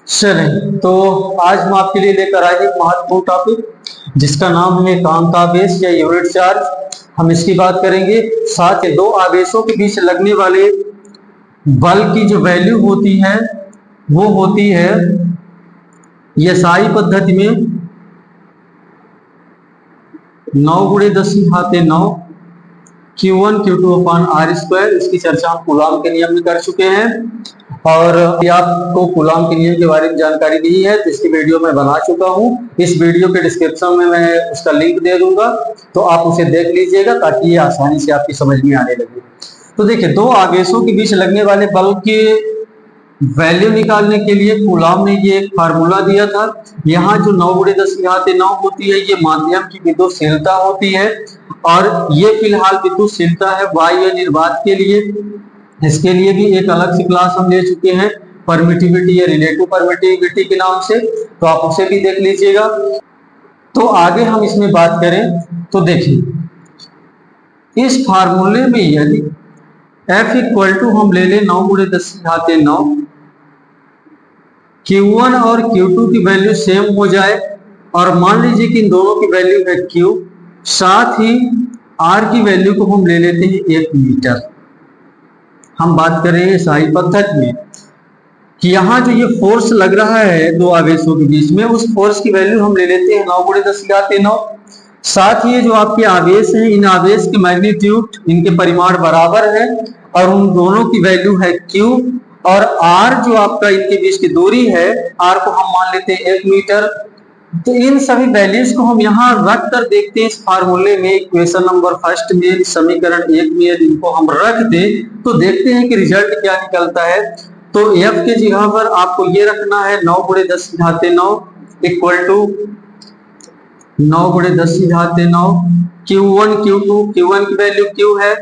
चलें तो आज हम आपके लिए लेकर आए एक महत्वपूर्ण टॉपिक जिसका नाम है एकांक आवेश या यूनिट चार्ज। हम इसकी बात करेंगे। साथ ही दो आवेशों के बीच लगने वाले बल की जो वैल्यू होती है वो होती है एसआई पद्धति में 9 × 10⁻⁹ Q1 Q2 upon R square. इसकी चर्चा हम कूलाम के नियम में कर चुके हैं और आपको कूलाम के नियम के बारे में जानकारी दी है तो इसकी वीडियो मैं बना चुका हूं। इस वीडियो के डिस्क्रिप्शन में मैं उसका लिंक दे दूंगा तो आप उसे देख लीजिएगा ताकि ये आसानी से आपकी समझ में आने लगे। तो देखिए, दो आवेशों के बीच लगने वाले बल के वैल्यू निकालने के लिए कूलाम ने ये एक फार्मूला दिया था। यहाँ जो 9 × 10⁹ होती है ये माध्यम की विद्युतशीलता होती है और ये फिलहाल विद्युतशीलता है वायु निर्वात के लिए। इसके लिए भी एक अलग से क्लास हम ले चुके हैं परमिटिविटी या रिलेटिव परमिटिविटी के नाम से, तो आप उसे भी देख लीजिएगा। तो आगे हम इसमें बात करें तो देखिए, इस फार्मूले में यदि F = हम ले लें 9 × 10⁹ Q1 और Q2 की वैल्यू सेम हो जाए और मान लीजिए कि इन दोनों की वैल्यू है Q, साथ ही R की वैल्यू को हम ले लेते हैं 1 मीटर। हम बात कर रहे हैं एसआई पद्धति में कि यहाँ जो ये फोर्स लग रहा है दो आवेशों के बीच में, उस फोर्स की वैल्यू हम ले लेते हैं 9 × 10⁹। साथ ही जो आपके आवेश हैं, इन आवेश के मैग्नीट्यूड, इनके परिमाण बराबर है और उन दोनों की वैल्यू है Q और R जो आपका इनके बीच की दूरी है, R को हम मान लेते हैं 1 मीटर। तो इन सभी वैल्यूज को हम यहाँ रख कर देखते हैं इस फार्मूले में, इक्वेशन नंबर फर्स्ट में, समीकरण 1 में यदि इनको हम रख दें तो देखते हैं कि रिजल्ट क्या निकलता है। तो F के जगह पर आपको ये रखना है 9 × 10⁹ equal to 9 × 10⁹ Q1 Q2, Q1 की वैल्यू Q है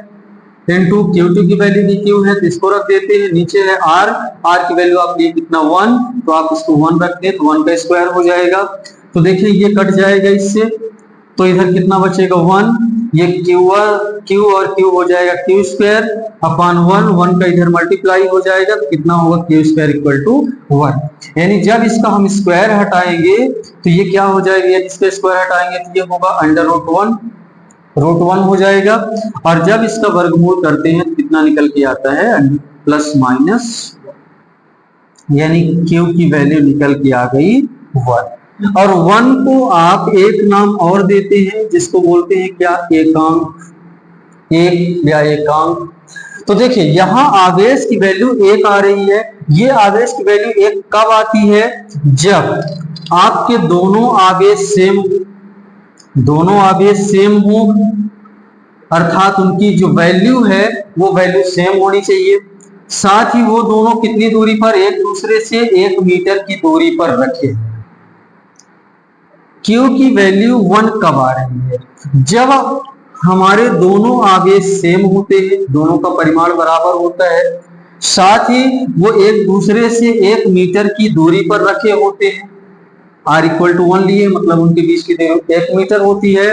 इंटू Q2 की वैल्यू भी Q है तो इसको रख देते हैं। नीचे है R की वैल्यू आप लिए कितना 1, तो आप इसको 1 रख दें तो 1 का स्क्वायर हो जाएगा। तो देखिए ये कट जाएगा इससे, तो इधर कितना बचेगा 1, ये Q और Q हो जाएगा Q² अपान 1 का इधर मल्टीप्लाई हो जाएगा तो कितना होगा Q² = 1। यानी जब इसका हम स्क्वायर हटाएंगे तो ये क्या हो जाएगा, यदि इसका स्क्वायर हटाएंगे तो ये होगा √1 हो जाएगा और जब इसका वर्गमूल करते हैं तो कितना निकल के आता है ±, यानी Q की वैल्यू निकल के आ गई 1। और 1 को आप एक नाम और देते हैं जिसको बोलते हैं क्या, एकांक, एक या एकांक। तो देखिए यहां आवेश की वैल्यू 1 आ रही है। ये आवेश की वैल्यू 1 कब आती है, जब आपके दोनों आवेश सेम हो, अर्थात उनकी जो वैल्यू है वो वैल्यू सेम होनी चाहिए। साथ ही वो दोनों कितनी दूरी पर, एक दूसरे से 1 मीटर की दूरी पर रखे। Q की वैल्यू 1 कब आ रही है, जब हमारे दोनों आवेश सेम होते हैं, दोनों का परिमाण बराबर होता है, साथ ही वो एक दूसरे से 1 मीटर की दूरी पर रखे होते हैं। R = 1 लिए, मतलब उनके बीच की दूरी 1 मीटर होती है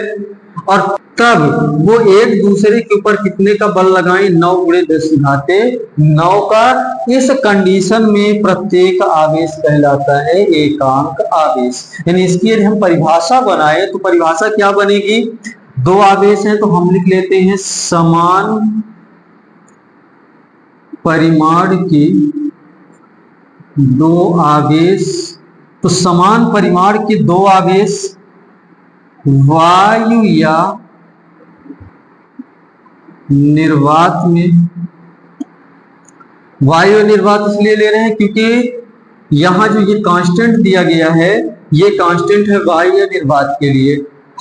और तब वो एक दूसरे के ऊपर कितने का बल लगाएं, 9 × 10⁹ का। इस कंडीशन में प्रत्येक आवेश कहलाता है एकांक आवेश। यानी इसकी यदि हम परिभाषा बनाए तो परिभाषा क्या बनेगी, दो आवेश हैं तो हम लिख लेते हैं समान परिमाण के दो आवेश। तो समान परिमाण के दो आवेश वायु या निर्वात में, वायु निर्वात इसलिए ले रहे हैं क्योंकि यहां जो ये कांस्टेंट दिया गया है ये कांस्टेंट है वायु या निर्वात के लिए।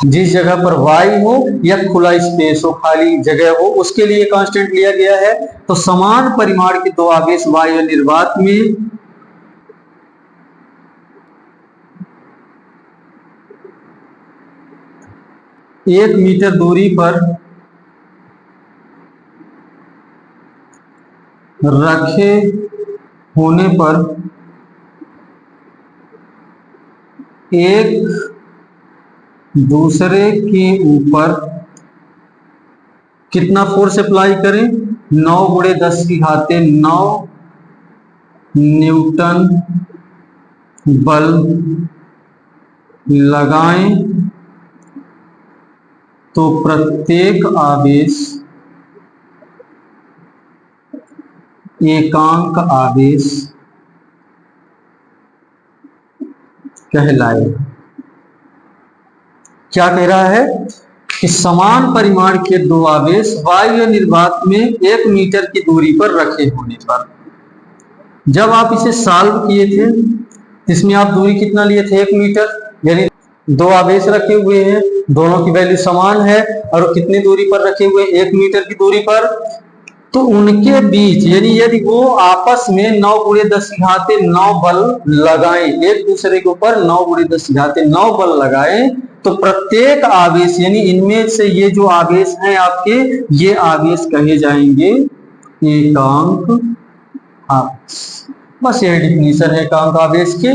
जिस जगह पर वायु हो या खुला स्पेस हो, खाली जगह हो, उसके लिए कांस्टेंट लिया गया है। तो समान परिमाण के दो आवेश वायु निर्वात में एक मीटर दूरी पर रखे होने पर एक दूसरे के ऊपर कितना फोर्स अप्लाई करें, 9 × 10⁹ न्यूटन बल लगाएं तो प्रत्येक आवेश एकांक आवेश कहलाएगा। क्या कह रहा है कि समान परिमाण के दो आवेश वायु निर्वात में 1 मीटर की दूरी पर रखे होने पर, जब आप इसे सॉल्व किए थे इसमें आप दूरी कितना लिए थे 1 मीटर, यानी दो आवेश रखे हुए हैं, दोनों की वैल्यू समान है और कितनी दूरी पर रखे हुए 1 मीटर की दूरी पर, तो उनके बीच यानी यदि वो आपस में 9 × 10⁻9 बल लगाएं, एक दूसरे के ऊपर 9 × 10⁻9 बल लगाएं, तो प्रत्येक आवेश यानी इनमें से ये जो आवेश हैं आपके, ये आवेश कहे जाएंगे एकांक आवेश। बस यही डिफिनीशन है एकांक आवेश के।